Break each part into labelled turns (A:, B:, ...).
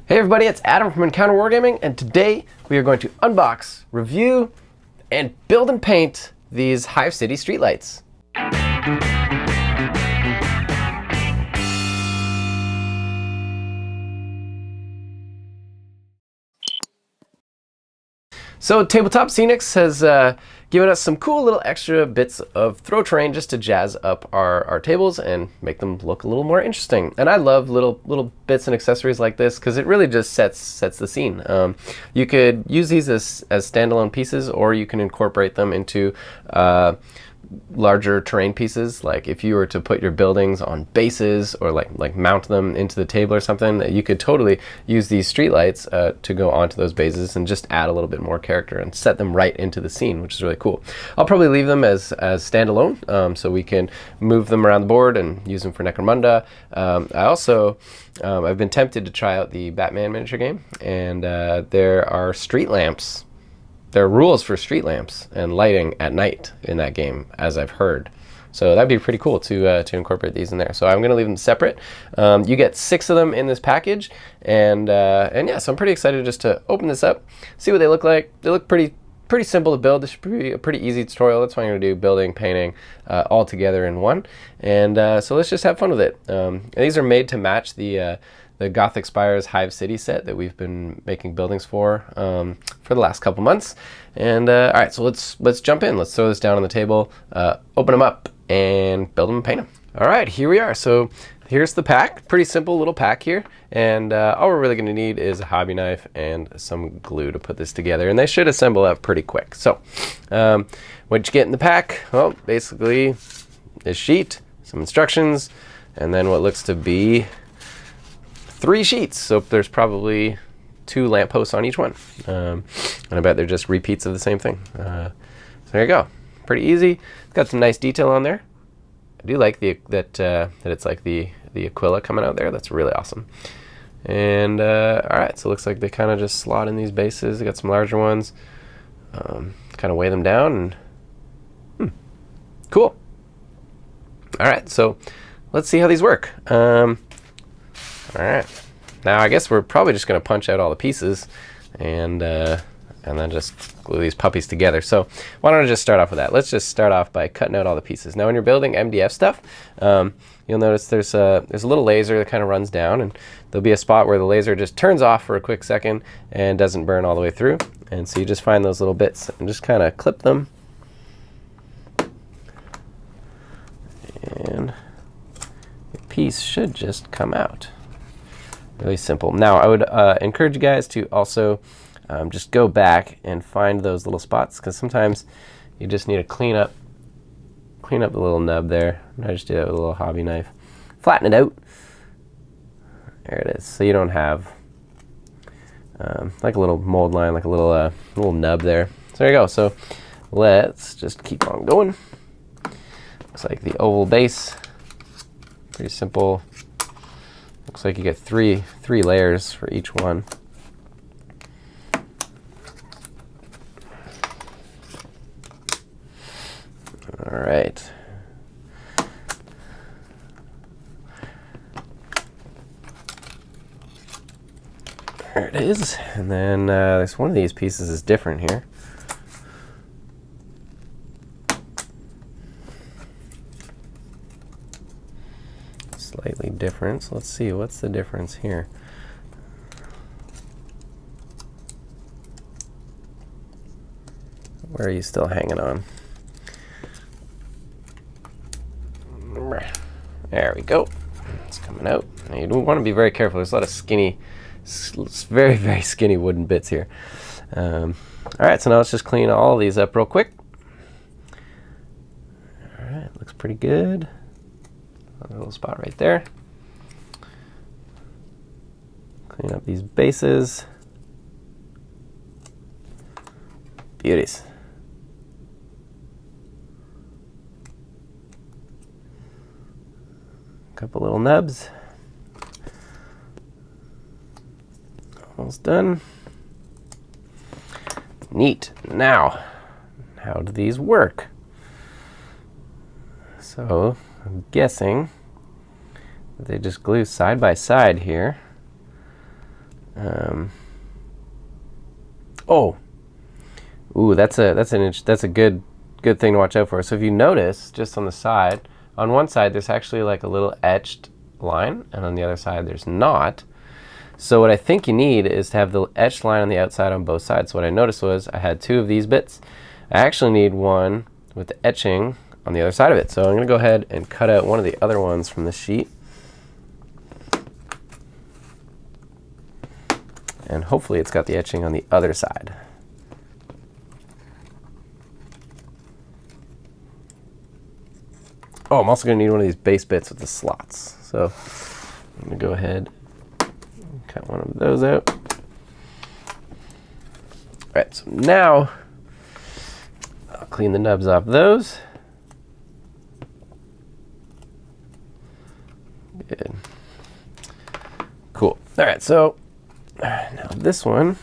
A: Hey everybody, it's Adam from Encounter Wargaming, and today we are going to unbox, review, and build and paint these Hive City streetlights. So Tabletop Scenics has given us some cool little extra bits of throw terrain just to jazz up our tables and make them look a little more interesting. And I love little bits and accessories like this because it really just sets the scene. You could use these as standalone pieces, or you can incorporate them into larger terrain pieces. Like if you were to put your buildings on bases or like mount them into the table or something, you could totally use these streetlights to go onto those bases and just add a little bit more character and set them right into the scene, which is really cool. I'll probably leave them as standalone, so we can move them around the board and use them for Necromunda. I've been tempted to try out the Batman miniature game, and there are street lamps. There are rules for street lamps and lighting at night in that game, as I've heard. So that'd be pretty cool to incorporate these in there. So I'm going to leave them separate. You get 6 of them in this package, and yeah, so I'm pretty excited just to open this up, see what they look like. They look pretty simple to build. This should be a pretty easy tutorial. That's what I'm going to do: building, painting, all together in one. And so let's just have fun with it. And these are made to match the Gothic Spires Hive City set that we've been making buildings for the last couple months. And all right, so let's jump in. Let's throw this down on the table, open them up, and build them and paint them. All right, here we are. So here's the pack. Pretty simple little pack here. And all we're really going to need is a hobby knife and some glue to put this together. And they should assemble up pretty quick. So what you get in the pack? Well, basically this sheet, some instructions, and then what looks to be 3 sheets. So there's probably 2 lampposts on each one. And I bet they're just repeats of the same thing. So there you go. Pretty easy. It's got some nice detail on there. I do like that it's like the Aquila coming out there. That's really awesome. And all right, so it looks like they kind of just slot in these bases. They got some larger ones. Kind of weigh them down, and cool. All right, so let's see how these work. All right, now I guess we're probably just going to punch out all the pieces and then just glue these puppies together. So why don't I just start off with that? Let's just start off by cutting out all the pieces. Now when you're building MDF stuff, you'll notice there's a little laser that kind of runs down, and there'll be a spot where the laser just turns off for a quick second and doesn't burn all the way through. And so you just find those little bits and just kind of clip them. And your piece should just come out. Really simple. Now I would encourage you guys to also just go back and find those little spots, because sometimes you just need to clean up the little nub there. I just do that with a little hobby knife. Flatten it out. There it is. So you don't have like a little mold line, like a little nub there. So there you go. So let's just keep on going. Looks like the oval base. Pretty simple. Looks like you get three layers for each one. All right. There it is. And then there's one of these pieces is different here. Slightly different. So let's see, what's the difference here? Where are you still hanging on? There we go. It's coming out. Now you want to be very careful. There's a lot of skinny, very, very skinny wooden bits here. All right, so now let's just clean all these up real quick. All right, looks pretty good. A little spot right there. Clean up these bases. Beauties. Couple little nubs. Almost done. Neat. Now, how do these work? So I'm guessing that they just glue side by side here, Oh, ooh, that's a good thing to watch out for. So if you notice, just on the side, on one side there's actually like a little etched line, and on the other side there's not. So what I think you need is to have the etched line on the outside on both sides. So what I noticed was I had two of these bits. I actually need one with the etching on the other side of it. So I'm going to go ahead and cut out one of the other ones from the sheet. And hopefully it's got the etching on the other side. Oh, I'm also going to need one of these base bits with the slots. So I'm going to go ahead and cut one of those out. All right, so now I'll clean the nubs off those. Good. Cool. All right, so now this one.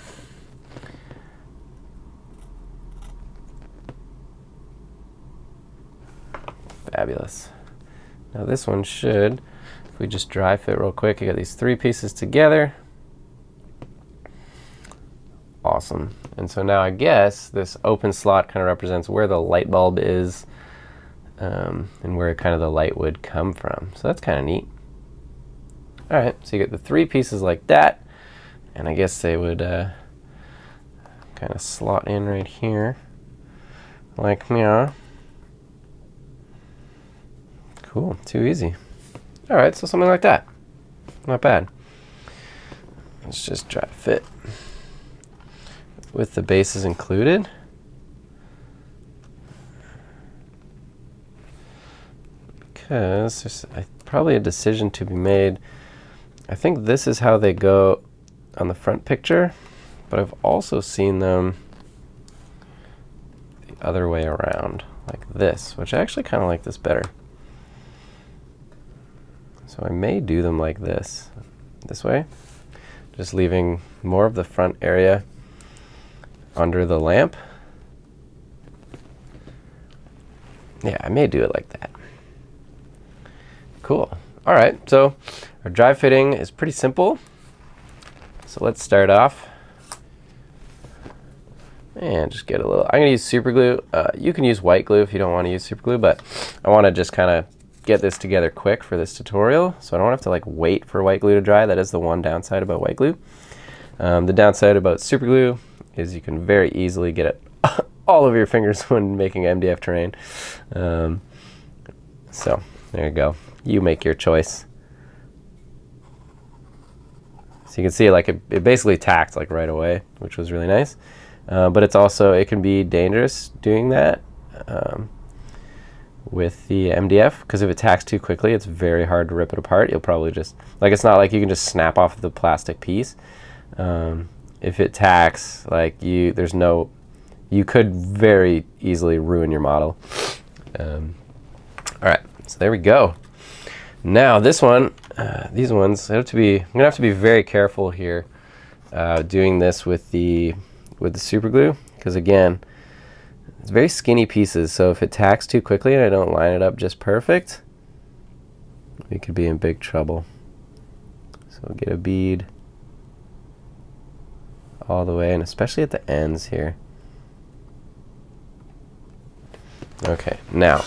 A: Fabulous. Now this one should, if we just dry fit real quick, you got these three pieces together. Awesome. And so now I guess this open slot kind of represents where the light bulb is, and where kind of the light would come from. So that's kind of neat. All right, so you get the three pieces like that, and I guess they would kind of slot in right here, like meow. Cool, too easy. All right, so something like that. Not bad. Let's just dry fit with the bases included. Because there's probably a decision to be made. I think this is how they go on the front picture, but I've also seen them the other way around, like this, which I actually kind of like this better. So I may do them like this way, just leaving more of the front area under the lamp. Yeah, I may do it like that. Cool. All right, so our dry fitting is pretty simple. So let's start off and just get a little, I'm gonna use super glue. You can use white glue if you don't want to use super glue, but I want to just kind of get this together quick for this tutorial, so I don't have to like wait for white glue to dry. That is the one downside about white glue. The downside about super glue is you can very easily get it all over your fingers when making MDF terrain. So there you go. You make your choice. So you can see like it basically tacked like right away, which was really nice. But it's also, it can be dangerous doing that with the MDF, because if it tacks too quickly, it's very hard to rip it apart. You'll probably just, like, it's not like you can just snap off the plastic piece. If it tacks, like you could very easily ruin your model. All right, so there we go. Now this one, these ones, I'm gonna have to be very careful here doing this with the super glue, because again, it's very skinny pieces, so if it tacks too quickly and I don't line it up just perfect, we could be in big trouble. So we'll get a bead all the way, and especially at the ends here. Okay, now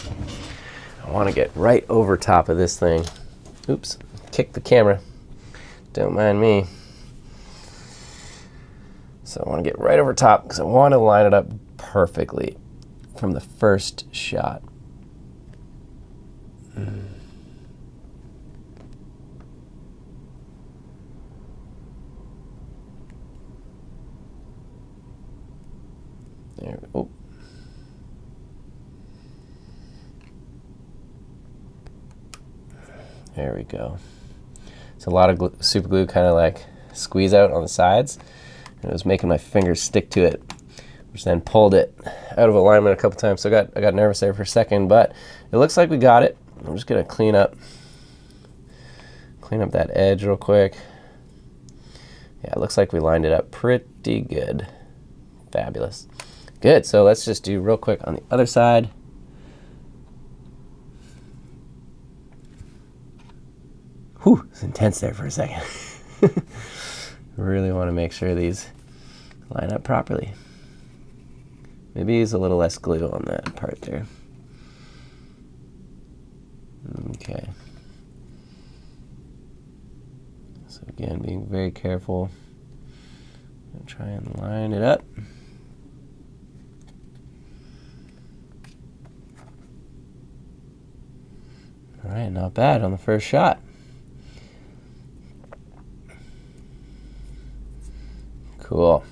A: I want to get right over top of this thing. Oops, kick the camera. Don't mind me. So I want to get right over top because I want to line it up perfectly from the first shot. There we go. There we go. So a lot of super glue kind of like squeeze out on the sides, and it was making my fingers stick to it, which then pulled it out of alignment a couple times. So I got nervous there for a second, but it looks like we got it. I'm just gonna clean up that edge real quick. Yeah, it looks like we lined it up pretty good. Fabulous. Good, so let's just do real quick on the other side. Whew, it's intense there for a second. really want to make sure these line up properly. Maybe use a little less glue on that part there. Okay. So again, being very careful. And try and line it up. All right, not bad on the first shot. Cool.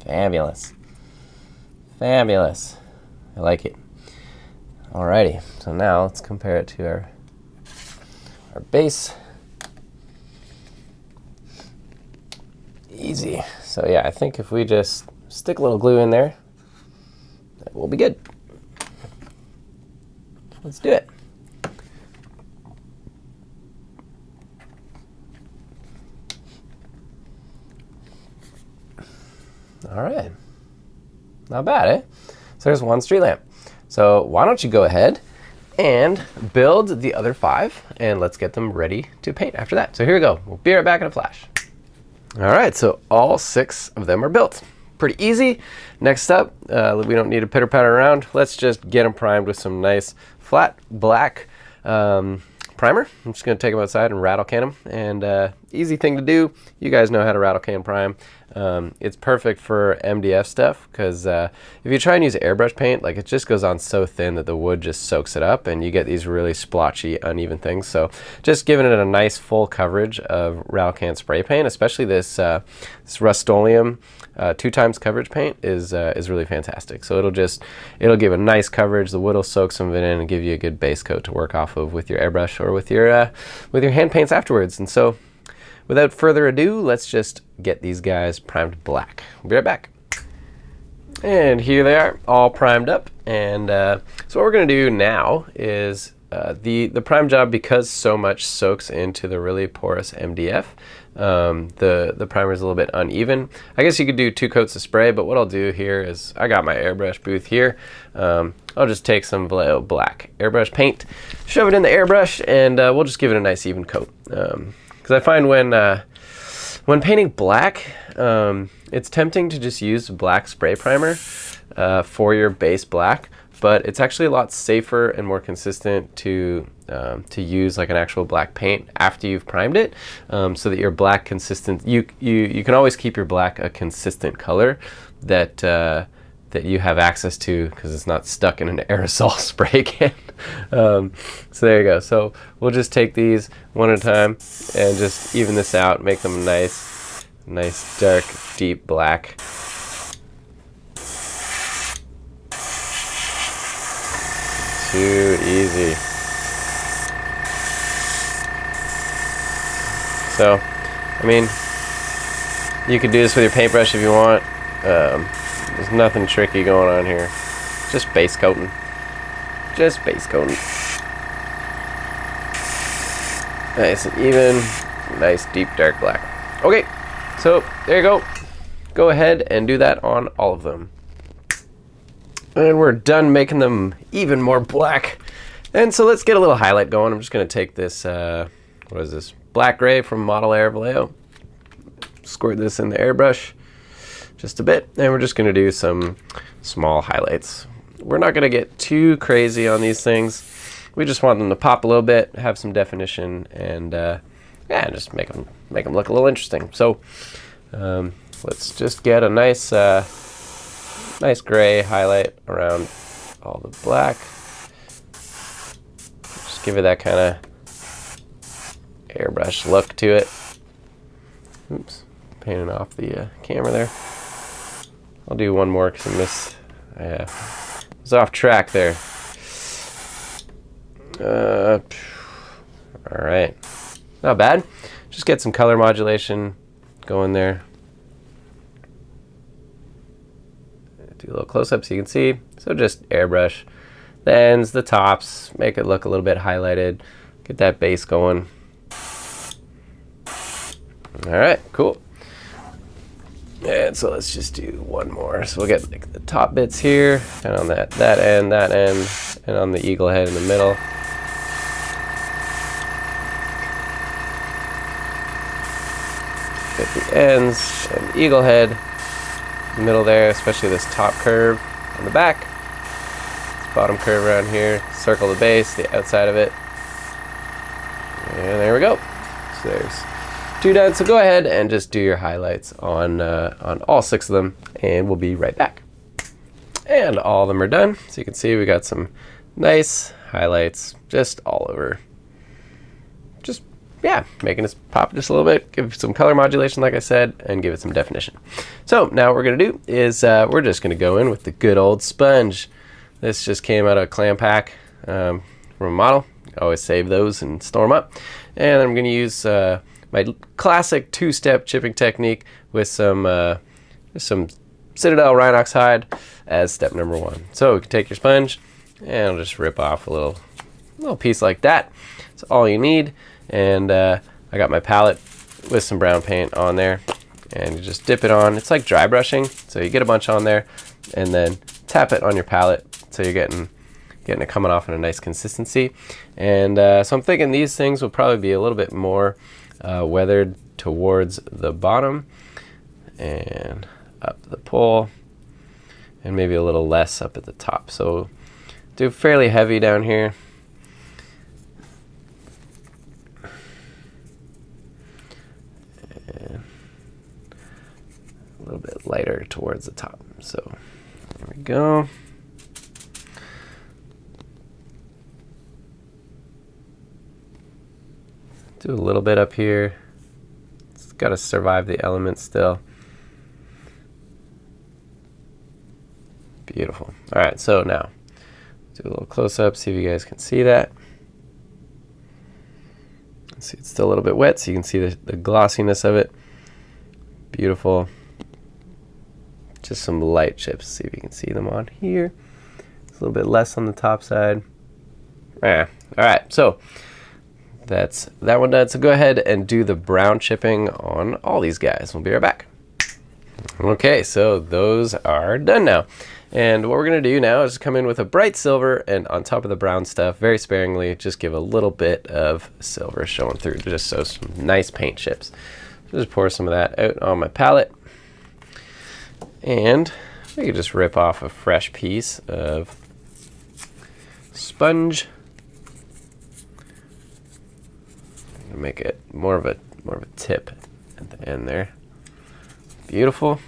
A: Fabulous. Fabulous. I like it. Alrighty, so now let's compare it to our base. Easy. So yeah, I think if we just stick a little glue in there, that will be good. Let's do it. All right. Not bad, eh? So there's one street lamp. So why don't you go ahead and build the other 5, and let's get them ready to paint after that. So here we go. We'll be right back in a flash. All right, so all 6 of them are built. Pretty easy. Next up, we don't need to pitter patter around. Let's just get them primed with some nice flat black primer. I'm just going to take them outside and rattle can them. And easy thing to do. You guys know how to rattle can prime. It's perfect for MDF stuff because if you try and use airbrush paint, like it just goes on so thin that the wood just soaks it up and you get these really splotchy, uneven things. So just giving it a nice full coverage of rattle can spray paint, especially this Rust-Oleum 2x coverage paint is really fantastic. So it'll give a nice coverage. The wood will soak some of it in and give you a good base coat to work off of with your airbrush or with your hand paints afterwards. And so without further ado, let's just get these guys primed black. We'll be right back. And here they are, all primed up. And so what we're going to do now is the prime job, because so much soaks into the really porous MDF, the primer is a little bit uneven. I guess you could do 2 coats of spray, but what I'll do here is I got my airbrush booth here. I'll just take some Vallejo black airbrush paint, shove it in the airbrush, and we'll just give it a nice even coat. Because I find when painting black, it's tempting to just use black spray primer for your base black, but it's actually a lot safer and more consistent to use like an actual black paint after you've primed it, so that your black consistent, you can always keep your black a consistent color that you have access to, because it's not stuck in an aerosol spray can. So there you go. So we'll just take these one at a time and just even this out, make them nice dark deep black. Too easy. So, I mean, you could do this with your paintbrush if you want. There's nothing tricky going on here. Just base coating. Just base coating. Nice and even. Nice deep dark black. Okay, so there you go. Go ahead and do that on all of them. And we're done making them even more black. And so let's get a little highlight going. I'm just going to take this, what is this? Black gray from Model Air Vallejo. Squirt this in the airbrush just a bit, and we're just going to do some small highlights. We're not going to get too crazy on these things. We just want them to pop a little bit, have some definition, and yeah, just make them look a little interesting. So let's just get a nice gray highlight around all the black. Just give it that kind of airbrush look to it. Oops, painting off the camera there. I'll do one more because I was off track there. All right, not bad. Just get some color modulation going there. Do a little close-up so you can see. So just airbrush the ends, the tops, make it look a little bit highlighted. Get that base going. All right, cool. And so let's just do one more. So we'll get like the top bits here, and on that end, and on the eagle head in the middle. at the ends and eagle head, in the middle there, especially this top curve on the back. This bottom curve around here, circle the base, the outside of it. And there we go. So there's 2 done. So go ahead and just do your highlights on all 6 of them, and we'll be right back. And all of them are done. So you can see we got some nice highlights just all over. Just, yeah, making us pop just a little bit, give some color modulation, like I said, and give it some definition. So now what we're gonna do is we're just gonna go in with the good old sponge. This just came out of a clam pack from a model. Always save those and store them up. And I'm gonna use my classic 2-step chipping technique with some Citadel Rhinox hide as step number 1. So we can take your sponge and I'll just rip off a little piece like that. That's all you need. And I got my palette with some brown paint on there, and you just dip it on. It's like dry brushing, so you get a bunch on there and then tap it on your palette so you're getting it coming off in a nice consistency. And so I'm thinking these things will probably be a little bit more weathered towards the bottom and up the pole, and maybe a little less up at the top. So do fairly heavy down here. And a little bit lighter towards the top. So there we go. Do a little bit up here. It's got to survive the elements still. Beautiful. All right, so now do a little close-up, see if you guys can see that. See, it's still a little bit wet, so you can see the glossiness of it. Beautiful. Just some light chips, see if you can see them on here. It's a little bit less on the top side. All right, so that's that one done. So go ahead and do the brown chipping on all these guys. We'll be right back. Okay, so those are done now. And what we're going to do now is come in with a bright silver, and on top of the brown stuff, very sparingly, just give a little bit of silver showing through, just so some nice paint chips. So just pour some of that out on my palette. And we can just rip off a fresh piece of sponge. Make it more of a tip at the end there. Beautiful.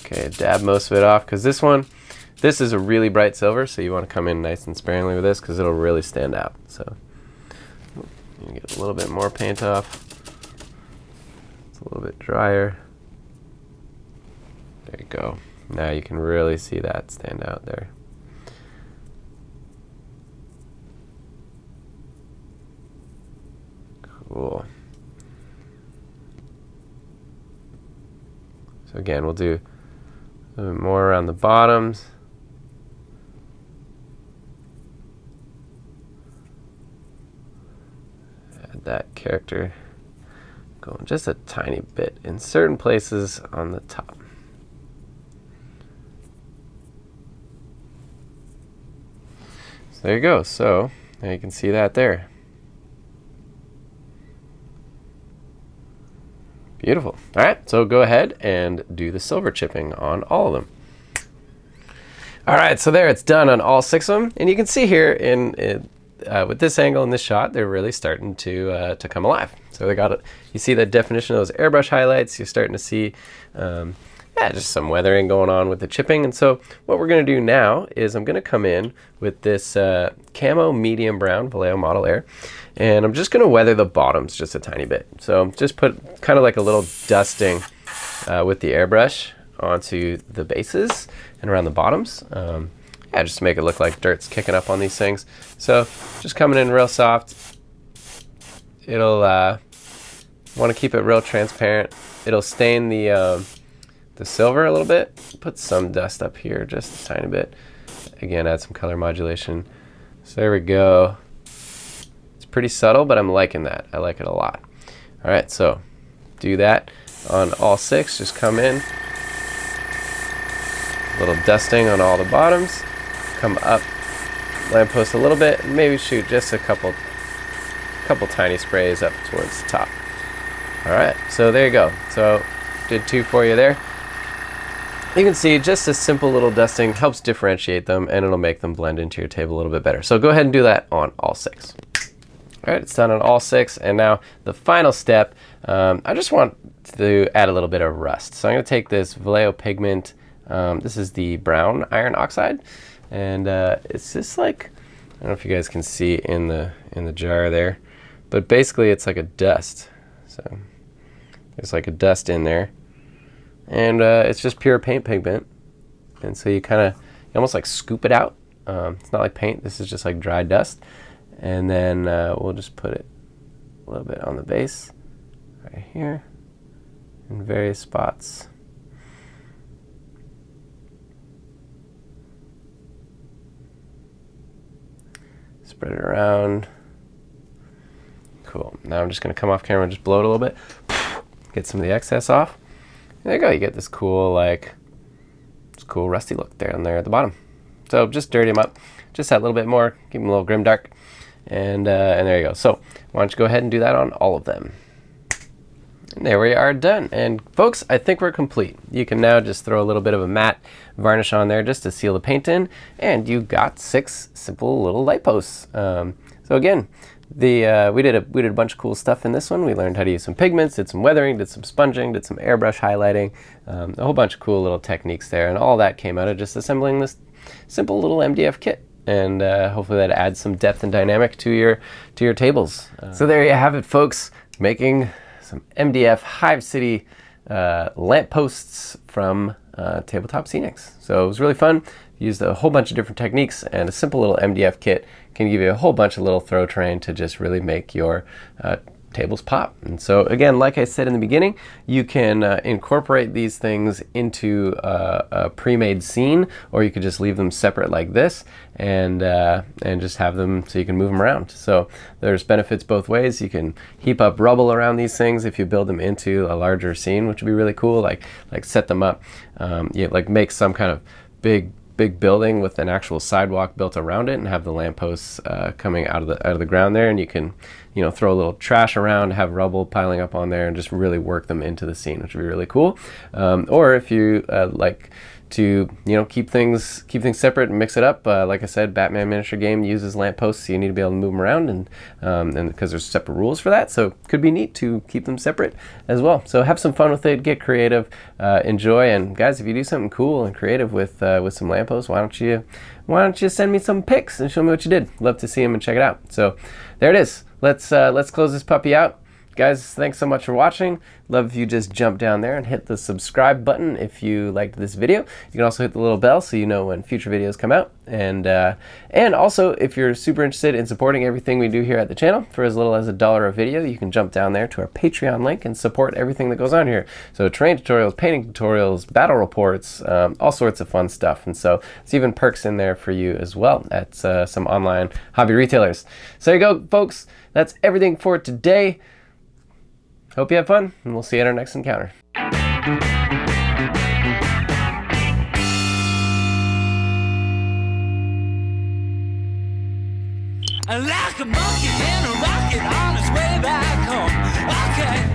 A: Okay, dab most of it off, because this is a really bright silver, so you want to come in nice and sparingly with this because it'll really stand out. So you get a little bit more paint off. It's a little bit drier. There you go. Now you can really see that stand out there. Cool. So again, we'll do a little bit more around the bottoms. Add that character going just a tiny bit in certain places on the top. So there you go. So now you can see that there. Beautiful. All right, so go ahead and do the silver chipping on all of them. All right, so there, it's done on all 6 of them, and you can see here with this angle and this shot, they're really starting to come alive. So they got it. You see the definition of those airbrush highlights. You're starting to see just some weathering going on with the chipping. And so what we're going to do now is I'm going to come in with this camo medium brown Vallejo Model Air, and I'm just going to weather the bottoms just a tiny bit. So just put kind of like a little dusting with the airbrush onto the bases and around the bottoms. Just to make it look like dirt's kicking up on these things. So just coming in real soft. It'll want to keep it real transparent. It'll stain the silver a little bit. Put some dust up here, just a tiny bit. Again, add some color modulation. So there we go. It's pretty subtle, but I'm liking that. I like it a lot. All right, so do that on all 6. Just come in. A little dusting on all the bottoms. Come up lamppost a little bit, and maybe shoot just a couple couple tiny sprays up towards the top. All right, so there you go. So did 2 for you there. You can see just a simple little dusting helps differentiate them, and it'll make them blend into your table a little bit better. So go ahead and do that on all 6. All right, it's done on all 6, and now the final step, I just want to add a little bit of rust. So I'm going to take this Vallejo pigment. This is the brown iron oxide, and it's just like, I don't know if you guys can see in the jar there, but basically it's like a dust. So there's like a dust in there, and it's just pure paint pigment, and so you almost like scoop it out. It's not like paint. This is just like dry dust. And then we'll just put it a little bit on the base right here in various spots. Spread it around. Cool. Now I'm just going to come off camera and just blow it a little bit. Get some of the excess off. There you go. You get this cool, rusty look down there at the bottom. So just dirty them up. Just that little bit more. Keep them a little grimdark. And there you go. So why don't you go ahead and do that on all of them. And there we are, done. And folks, I think we're complete. You can now just throw a little bit of a matte varnish on there just to seal the paint in, and you got 6 simple little light posts. So again, we did a bunch of cool stuff in this one. We learned how to use some pigments, did some weathering, did some sponging, did some airbrush highlighting, a whole bunch of cool little techniques there, and all that came out of just assembling this simple little MDF kit. And hopefully that adds some depth and dynamic to your tables. So there you have it, folks, making some MDF Hive City lampposts from Tabletop Scenics. So it was really fun. Used a whole bunch of different techniques, and a simple little MDF kit can give you a whole bunch of little throw terrain to just really make your tables pop. And so again, like I said in the beginning, you can incorporate these things into a pre-made scene, or you could just leave them separate like this, and just have them so you can move them around. So there's benefits both ways. You can heap up rubble around these things if you build them into a larger scene, which would be really cool. Like set them up, like make some kind of big building with an actual sidewalk built around it, and have the lampposts coming out of the ground there, and you can throw a little trash around, have rubble piling up on there, and just really work them into the scene, which would be really cool. Or if you like to keep things separate and mix it up, like I said, Batman miniature game uses lampposts, so you need to be able to move them around, and because there's separate rules for that, so it could be neat to keep them separate as well. So have some fun with it, get creative, enjoy, and guys, if you do something cool and creative with some lampposts, why don't you send me some pics and show me what you did? Love to see them and check it out. So there it is. Let's close this puppy out. Guys, thanks so much for watching. Love if you just jump down there and hit the subscribe button if you liked this video. You can also hit the little bell so you know when future videos come out. And also, if you're super interested in supporting everything we do here at the channel, for as little as $1 a video, you can jump down there to our Patreon link and support everything that goes on here. So terrain tutorials, painting tutorials, battle reports, all sorts of fun stuff. And so there's even perks in there for you as well at some online hobby retailers. So there you go, folks. That's everything for today. Hope you have fun, and we'll see you at our next encounter.
B: Like a monkey in a rocket on its way back home. Okay.